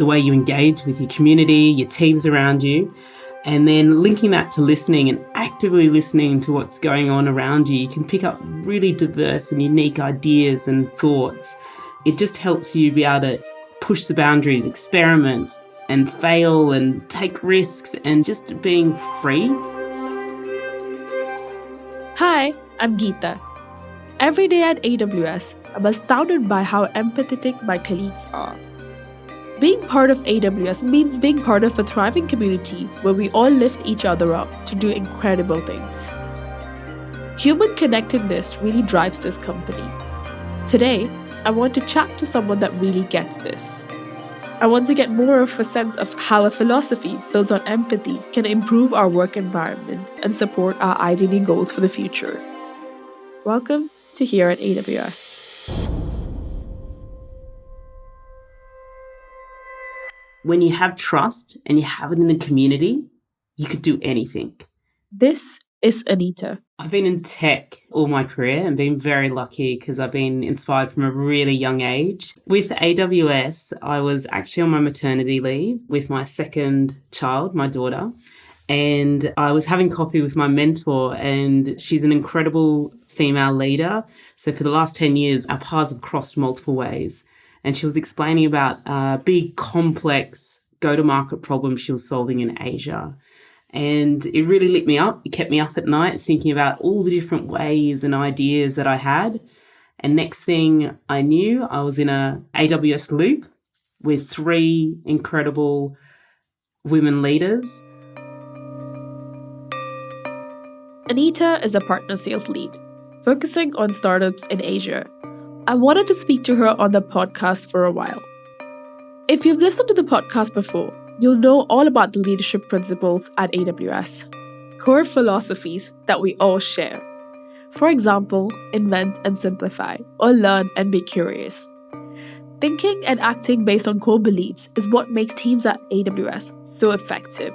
the way you engage with your community, your teams around you, and then linking that to listening and actively listening to what's going on around you, you can pick up really diverse and unique ideas and thoughts. It just helps you be able to push the boundaries, experiment and fail and take risks and just being free. Hi, I'm Geetha. Every day at AWS, I'm astounded by how empathetic my colleagues are. Being part of AWS means being part of a thriving community where we all lift each other up to do incredible things. Human connectedness really drives this company. Today, I want to chat to someone that really gets this. I want to get more of a sense of how a philosophy built on empathy can improve our work environment and support our identity goals for the future. Welcome to Here at AWS. When you have trust and you have it in the community, you could do anything. This is Anita. I've been in tech all my career and been very lucky because I've been inspired from a really young age. With AWS, I was actually on my maternity leave with my second child, my daughter, and I was having coffee with my mentor, and she's an incredible female leader. So for the last 10 years, our paths have crossed multiple ways. And she was explaining about a big, complex go-to-market problem she was solving in Asia. And it really lit me up. It kept me up at night thinking about all the different ways and ideas that I had. And next thing I knew, I was in a AWS loop with 3 incredible women leaders. Anita is a partner sales lead, focusing on startups in Asia. I wanted to speak to her on the podcast for a while. If you've listened to the podcast before, you'll know all about the leadership principles at AWS, core philosophies that we all share. For example, invent and simplify, or learn and be curious. Thinking and acting based on core beliefs is what makes teams at AWS so effective.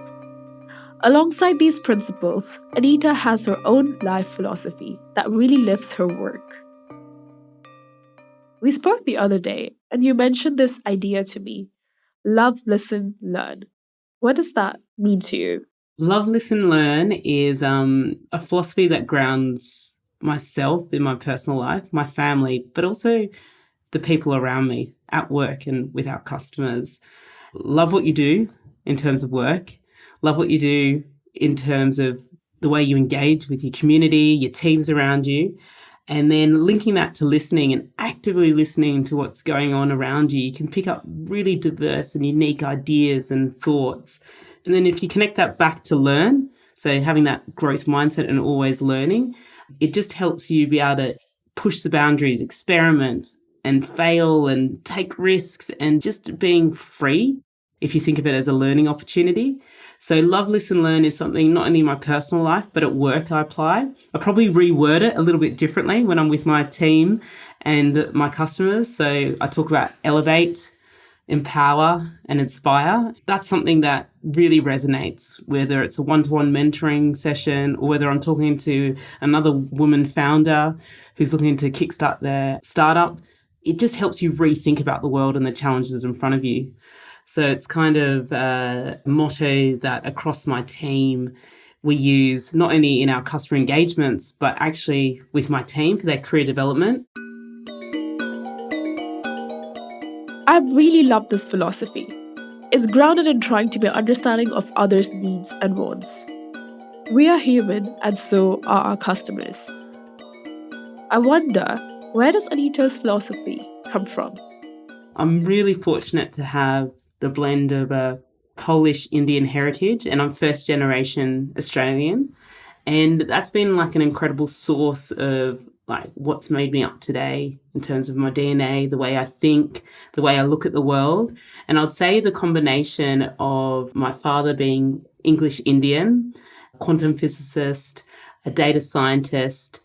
Alongside these principles, Anita has her own life philosophy that really lifts her work. We spoke the other day, and you mentioned this idea to me. Love, listen, learn. What does that mean to you? Love, listen, learn is a philosophy that grounds myself in my personal life, my family, but also the people around me at work and with our customers. Love what you do in terms of work. Love what you do in terms of the way you engage with your community, your teams around you. And then linking that to listening and actively listening to what's going on around you, you can pick up really diverse and unique ideas and thoughts. And then if you connect that back to learn, so having that growth mindset and always learning, it just helps you be able to push the boundaries, experiment and fail and take risks and just being free, if you think of it as a learning opportunity. So love, listen, learn is something not only in my personal life, but at work I apply. I probably reword it a little bit differently when I'm with my team and my customers. So I talk about elevate, empower, and inspire. That's something that really resonates, whether it's a one-to-one mentoring session or whether I'm talking to another woman founder who's looking to kickstart their startup. It just helps you rethink about the world and the challenges in front of you. So it's kind of a motto that across my team we use not only in our customer engagements, but actually with my team for their career development. I really love this philosophy. It's grounded in trying to be understanding of others' needs and wants. We are human, and so are our customers. I wonder, where does Anita's philosophy come from? I'm really fortunate to have the blend of a Polish Indian heritage, and I'm first generation Australian. And that's been like an incredible source of like what's made me up today in terms of my DNA, the way I think, the way I look at the world. And I'd say the combination of my father being English Indian, quantum physicist, a data scientist,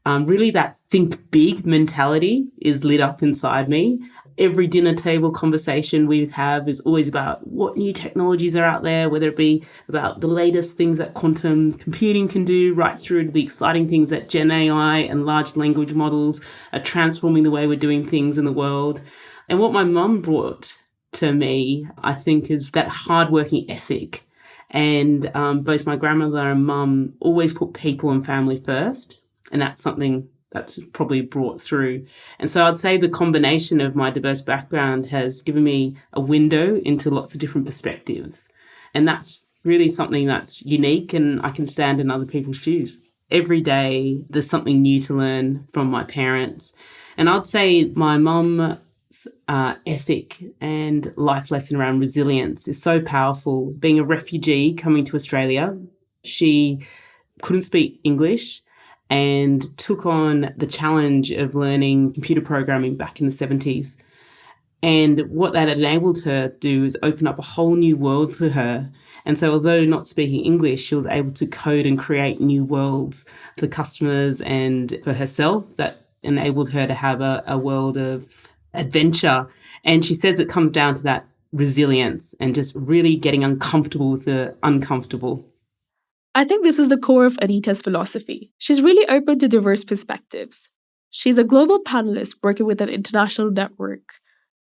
really that think big mentality is lit up inside me. Every dinner table conversation we have is always about what new technologies are out there, whether it be about the latest things that quantum computing can do, right through to the exciting things that Gen AI and large language models are transforming the way we're doing things in the world. And what my mum brought to me, I think, is that hardworking ethic. And both my grandmother and mum always put people and family first. And that's something that's probably brought through. And so I'd say the combination of my diverse background has given me a window into lots of different perspectives. And that's really something that's unique, and I can stand in other people's shoes. Every day there's something new to learn from my parents. And I'd say my mum's ethic and life lesson around resilience is so powerful. Being a refugee coming to Australia, she couldn't speak English and took on the challenge of learning computer programming back in the 70s. And what that enabled her to do is open up a whole new world to her. And so although not speaking English, she was able to code and create new worlds for customers and for herself that enabled her to have a world of adventure. And she says it comes down to that resilience and just really getting uncomfortable with the uncomfortable. I think this is the core of Anita's philosophy. She's really open to diverse perspectives. She's a global panelist working with an international network,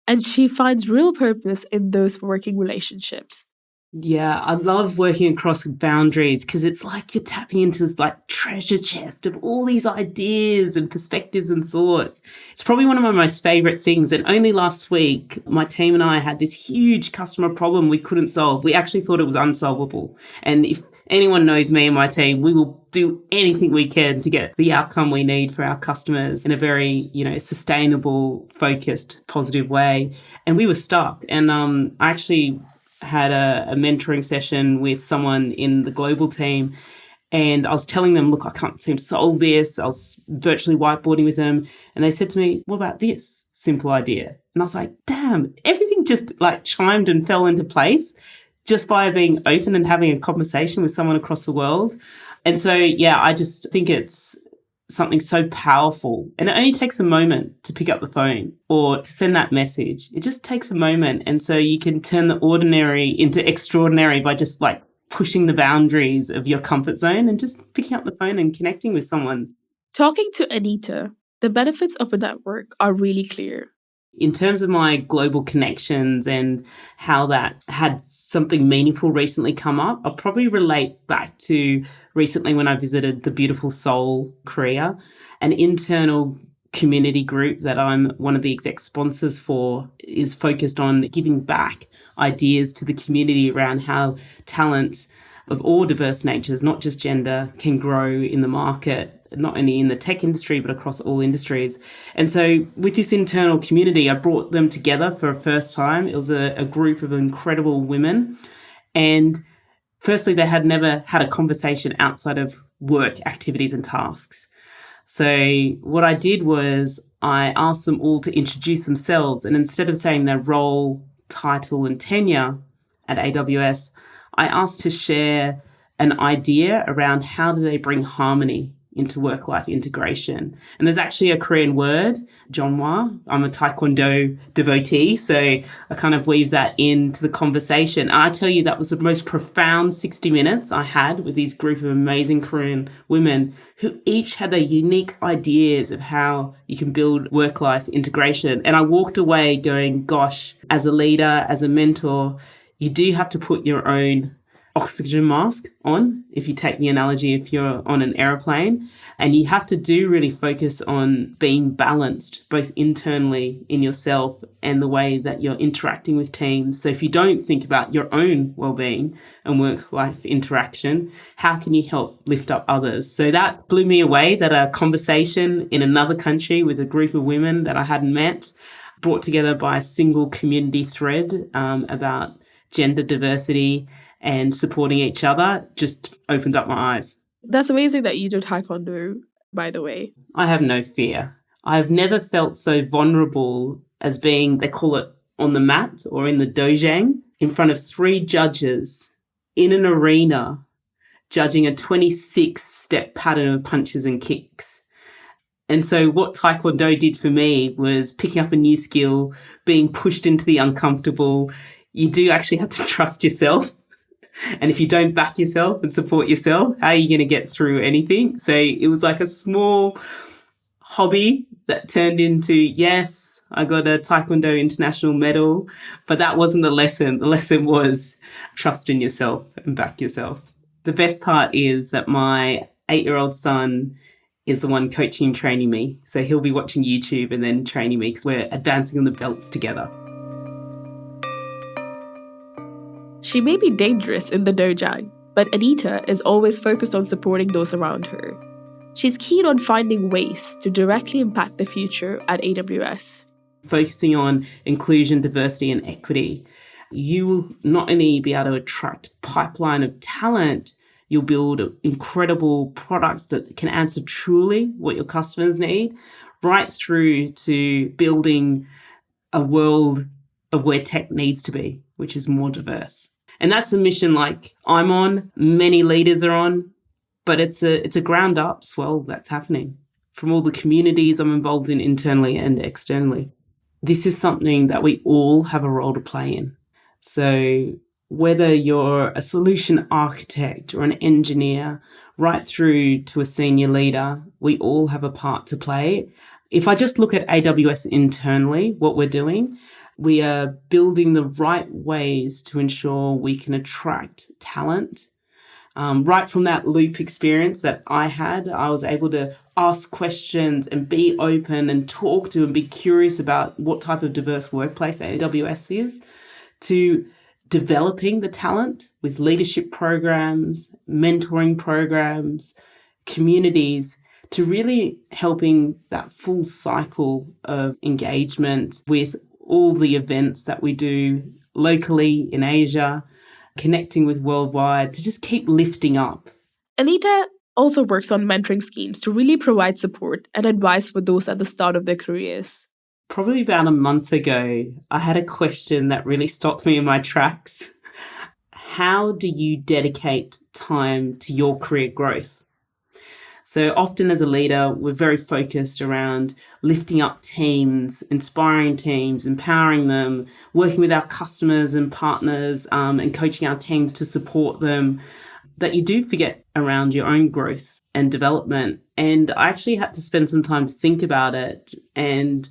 and she finds real purpose in those working relationships. Yeah, I love working across boundaries because it's like you're tapping into this like treasure chest of all these ideas and perspectives and thoughts. It's probably one of my most favorite things. And only last week, my team and I had this huge customer problem we couldn't solve. We actually thought it was unsolvable. And if anyone knows me and my team, we will do anything we can to get the outcome we need for our customers in a very, sustainable, focused, positive way. And we were stuck. And I actually had a mentoring session with someone in the global team, and I was telling them, look, I can't seem to solve this. I was virtually whiteboarding with them, and they said to me, what about this simple idea? And I was like, damn, everything just like chimed and fell into place just by being open and having a conversation with someone across the world. And so, yeah, I just think it's something so powerful. And it only takes a moment to pick up the phone or to send that message. It just takes a moment. And so you can turn the ordinary into extraordinary by just like pushing the boundaries of your comfort zone and just picking up the phone and connecting with someone. Talking to Anita, the benefits of a network are really clear. In terms of my global connections and how that had something meaningful recently come up, I'll probably relate back to recently when I visited the beautiful Seoul, Korea, an internal community group that I'm one of the exec sponsors for is focused on giving back ideas to the community around how talent of all diverse natures, not just gender, can grow in the market, not only in the tech industry, but across all industries. And so with this internal community, I brought them together for a first time. It was a group of incredible women. And firstly, they had never had a conversation outside of work activities and tasks. So what I did was I asked them all to introduce themselves. And instead of saying their role, title, and tenure at AWS, I asked to share an idea around how do they bring harmony into work-life integration. And there's actually a Korean word, jeonhwa. I'm a Taekwondo devotee, so I kind of weave that into the conversation. And I tell you, that was the most profound 60 minutes I had with these group of amazing Korean women who each had their unique ideas of how you can build work-life integration. And I walked away going, gosh, as a leader, as a mentor, you do have to put your own oxygen mask on, if you take the analogy, if you're on an airplane, and you have to really focus on being balanced, both internally in yourself and the way that you're interacting with teams. So if you don't think about your own well-being and work-life interaction, how can you help lift up others? So that blew me away, that a conversation in another country with a group of women that I hadn't met, brought together by a single community thread about gender diversity and supporting each other, just opened up my eyes. That's amazing that you do Taekwondo, by the way. I have no fear. I've never felt so vulnerable as being, they call it on the mat or in the dojang, in front of 3 judges in an arena, judging a 26-step pattern of punches and kicks. And so what Taekwondo did for me was picking up a new skill, being pushed into the uncomfortable. You do actually have to trust yourself. And if you don't back yourself and support yourself, how are you going to get through anything? So it was like a small hobby that turned into, yes, I got a Taekwondo international medal, but that wasn't the lesson. The lesson was trust in yourself and back yourself. The best part is that my 8-year-old son is the one coaching and training me. So he'll be watching YouTube and then training me because we're advancing on the belts together. She may be dangerous in the dojang, but Anita is always focused on supporting those around her. She's keen on finding ways to directly impact the future at AWS. Focusing on inclusion, diversity, and equity, you will not only be able to attract a pipeline of talent, you'll build incredible products that can answer truly what your customers need, right through to building a world of where tech needs to be, which is more diverse. And that's a mission like I'm on, many leaders are on, but it's a ground up swell that's happening from all the communities I'm involved in internally and externally. This is something that we all have a role to play in. So whether you're a solution architect or an engineer, right through to a senior leader, we all have a part to play. If I just look at AWS internally, what we're doing, we are building the right ways to ensure we can attract talent. Right from that loop experience that I had, I was able to ask questions and be open and talk to and be curious about what type of diverse workplace AWS is, to developing the talent with leadership programs, mentoring programs, communities, to really helping that full cycle of engagement with all the events that we do locally in Asia, connecting with worldwide, to just keep lifting up. Anita also works on mentoring schemes to really provide support and advice for those at the start of their careers. Probably about a month ago, I had a question that really stopped me in my tracks. How do you dedicate time to your career growth? So often as a leader, we're very focused around lifting up teams, inspiring teams, empowering them, working with our customers and partners, and coaching our teams to support them, that you do forget around your own growth and development. And I actually had to spend some time to think about it. And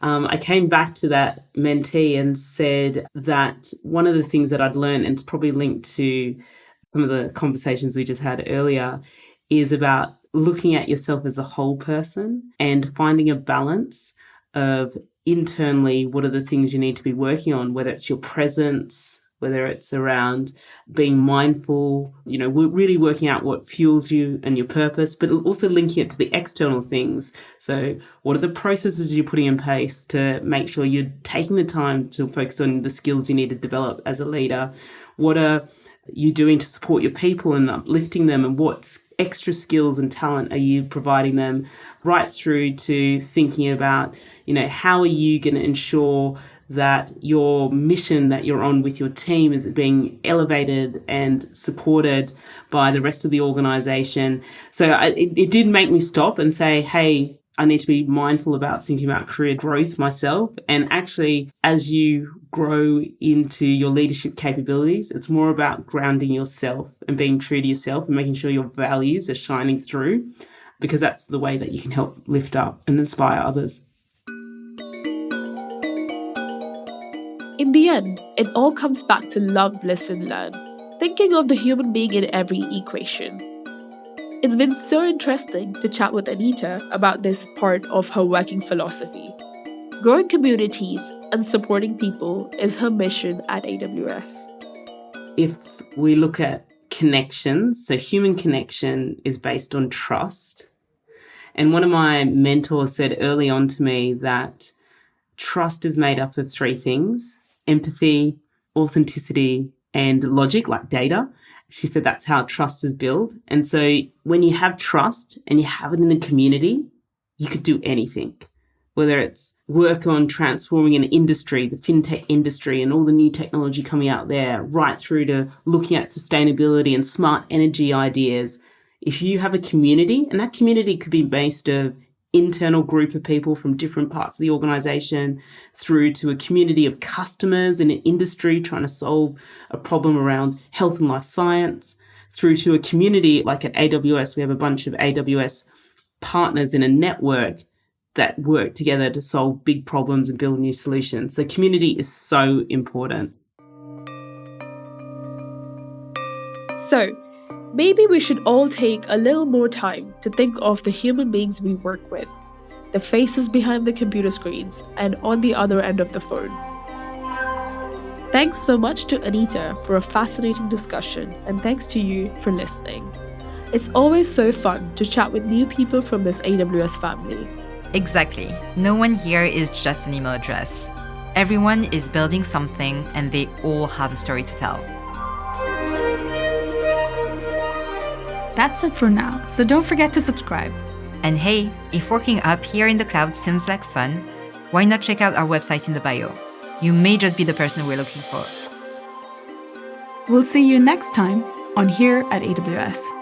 I came back to that mentee and said that one of the things that I'd learned, and it's probably linked to some of the conversations we just had earlier, is about looking at yourself as a whole person and finding a balance of internally what are the things you need to be working on, whether it's your presence, whether it's around being mindful, we're really working out what fuels you and your purpose, but also linking it to the external things. So what are the processes you're putting in place to make sure you're taking the time to focus on the skills you need to develop as a leader? What are you doing to support your people and uplifting them, and what extra skills and talent are you providing them, right through to thinking about, how are you going to ensure that your mission that you're on with your team is being elevated and supported by the rest of the organization. So it did make me stop and say, hey, I need to be mindful about thinking about career growth myself. And actually, as you grow into your leadership capabilities, it's more about grounding yourself and being true to yourself and making sure your values are shining through, because that's the way that you can help lift up and inspire others. In the end, it all comes back to love, listen, learn, thinking of the human being in every equation. It's been so interesting to chat with Anita about this part of her working philosophy. Growing communities and supporting people is her mission at AWS. If we look at connections, so human connection is based on trust. And one of my mentors said early on to me that trust is made up of 3 things: empathy, authenticity, and logic, like data. She said that's how trust is built. And so when you have trust and you have it in a community, you could do anything, whether it's work on transforming an industry, the fintech industry, and all the new technology coming out there, right through to looking at sustainability and smart energy ideas. If you have a community, and that community could be based of internal group of people from different parts of the organization, through to a community of customers in an industry trying to solve a problem around health and life science, through to a community like at AWS, we have a bunch of AWS partners in a network that work together to solve big problems and build new solutions. So community is so important. So, maybe we should all take a little more time to think of the human beings we work with, the faces behind the computer screens and on the other end of the phone. Thanks so much to Anita for a fascinating discussion, and thanks to you for listening. It's always so fun to chat with new people from this AWS family. Exactly. No one here is just an email address. Everyone is building something and they all have a story to tell. That's it for now, so don't forget to subscribe. And hey, if working up here in the cloud seems like fun, why not check out our website in the bio? You may just be the person we're looking for. We'll see you next time on Here at AWS.